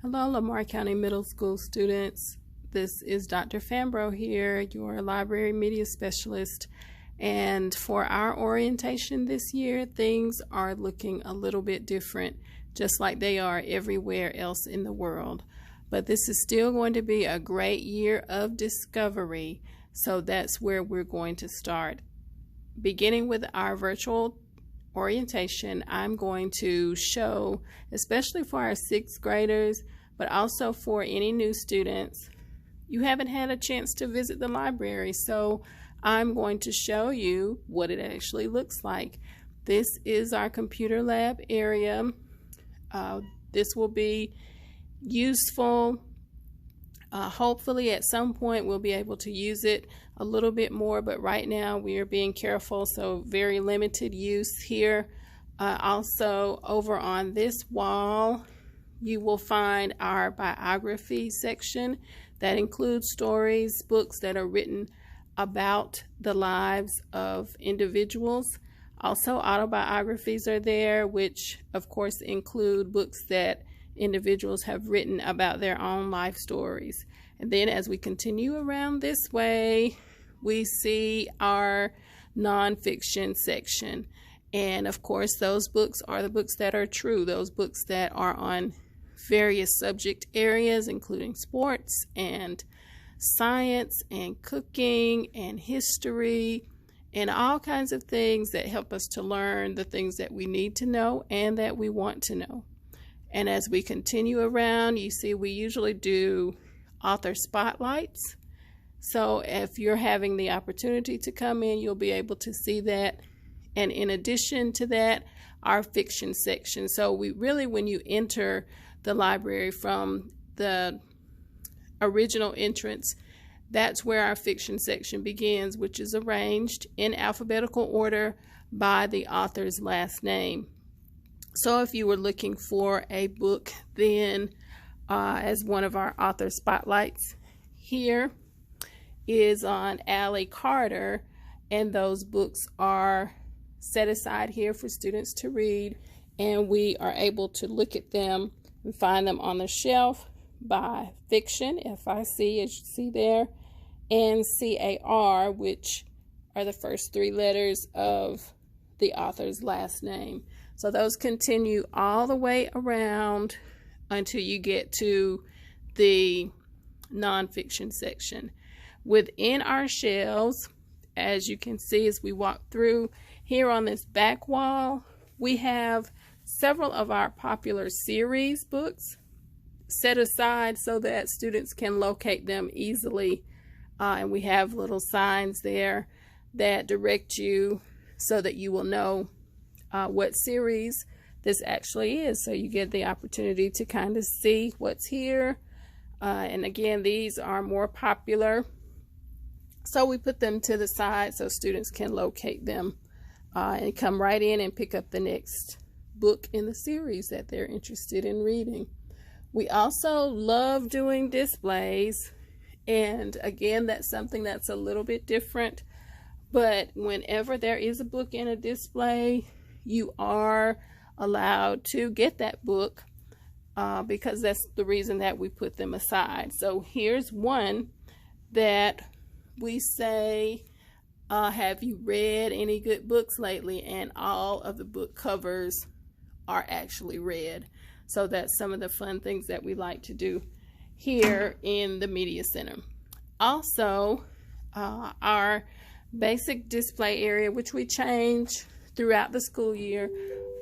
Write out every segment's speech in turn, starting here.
Hello, Lamar County Middle School students. This is Dr. Fambro here, your library media specialist. And for our orientation this year, things are looking a little bit different, just like they are everywhere else in the world. But this is still going to be a great year of discovery. So that's where we're going to start. Beginning with our virtual orientation, I'm going to show, especially for our sixth graders, but also for any new students, you haven't had a chance to visit the library, so I'm going to show you what it actually looks like. This is our computer lab area. This will be useful. Hopefully at some point we'll be able to use it a little bit more, but right now we are being careful, so very limited use here. Also over on this wall you will find our biography section that includes stories, books that are written about the lives of individuals. Also autobiographies are there, which of course include books that individuals have written about their own life stories. And then as we continue around this way, we see our nonfiction section. And of course, those books are the books that are true, those books that are on various subject areas, including sports and science and cooking and history and all kinds of things that help us to learn the things that we need to know and that we want to know. And as we continue around, you see we usually do author spotlights. So if you're having the opportunity to come in, you'll be able to see that. And in addition to that, our fiction section. So we really, when you enter the library from the original entrance, that's where our fiction section begins, which is arranged in alphabetical order by the author's last name. So if you were looking for a book then as one of our author spotlights, here is on Allie Carter, and those books are set aside here for students to read, and we are able to look at them and find them on the shelf by fiction, F-I-C, as you see there, and C-A-R, which are the first three letters of the author's last name. So those continue all the way around until you get to the nonfiction section. Within our shelves, as you can see as we walk through, here on this back wall, we have several of our popular series books set aside so that students can locate them easily. And we have little signs there that direct you so that you will know what series this actually is. So you get the opportunity to kind of see what's here. And again, these are more popular. So we put them to the side so students can locate them and come right in and pick up the next book in the series that they're interested in reading. We also love doing displays, and again, that's something that's a little bit different, but whenever there is a book in a display, you are allowed to get that book because that's the reason that we put them aside. So here's one that we say, have you read any good books lately? And all of the book covers are actually read. So that's some of the fun things that we like to do here in the Media Center. Also, our basic display area, which we change throughout the school year,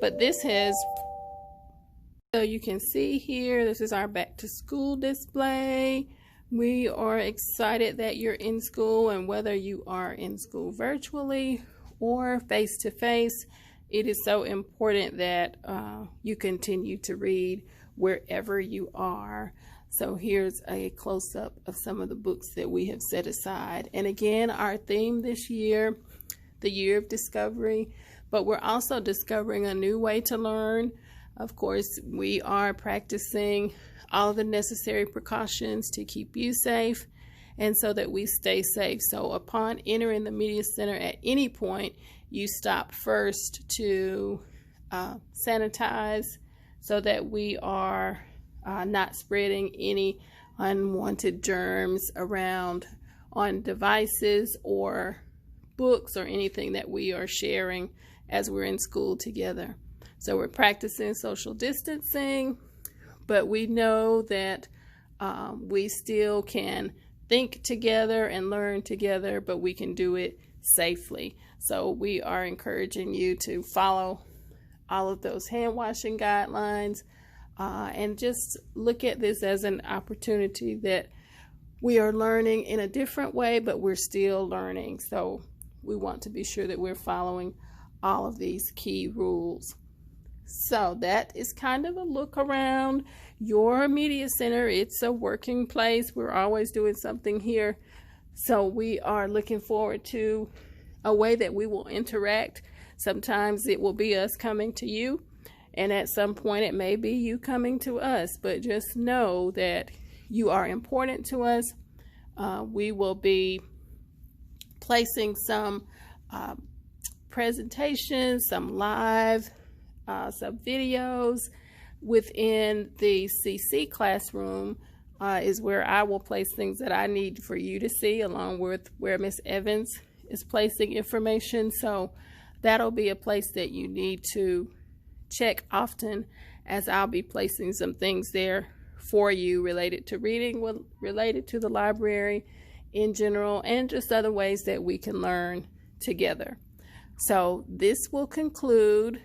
but this has, so you can see here, this is our back to school display. We are excited that you're in school, and whether you are in school virtually or face-to-face, it is so important that you continue to read wherever you are. So here's a close-up of some of the books that we have set aside. And again, our theme this year, the year of discovery, but we're also discovering a new way to learn. Of course, we are practicing all of the necessary precautions to keep you safe and so that we stay safe. So upon entering the Media Center at any point, you stop first to sanitize so that we are not spreading any unwanted germs around on devices or books or anything that we are sharing as we're in school together. So we're practicing social distancing, but we know that we still can think together and learn together, but we can do it safely. So we are encouraging you to follow all of those hand washing guidelines and just look at this as an opportunity that we are learning in a different way, but we're still learning. So we want to be sure that we're following all of these key rules. So that is kind of a look around your media center. It's a working place. We're always doing something here. So we are looking forward to a way that we will interact. Sometimes it will be us coming to you, and at some point it may be you coming to us, but just know that you are important to us. We will be placing some presentations, some live, some videos within the CC classroom is where I will place things that I need for you to see, along with where Miss Evans is placing information. So that'll be a place that you need to check often, as I'll be placing some things there for you related to reading, related to the library in general, and just other ways that we can learn together. So this will conclude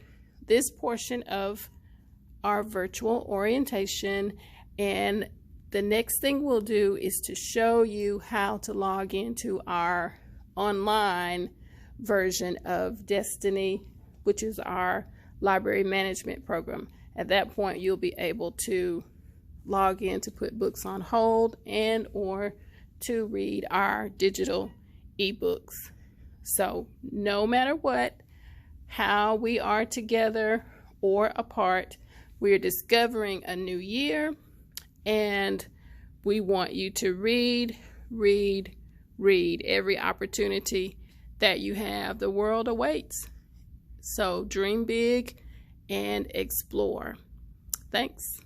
this portion of our virtual orientation, and the next thing we'll do is to show you how to log into our online version of Destiny, which is our library management program. At that point, you'll be able to log in to put books on hold and or to read our digital ebooks. So no matter what, how we are together or apart, we are discovering a new year, and we want you to read, read, read every opportunity that you have. The world awaits. So dream big and explore. Thanks.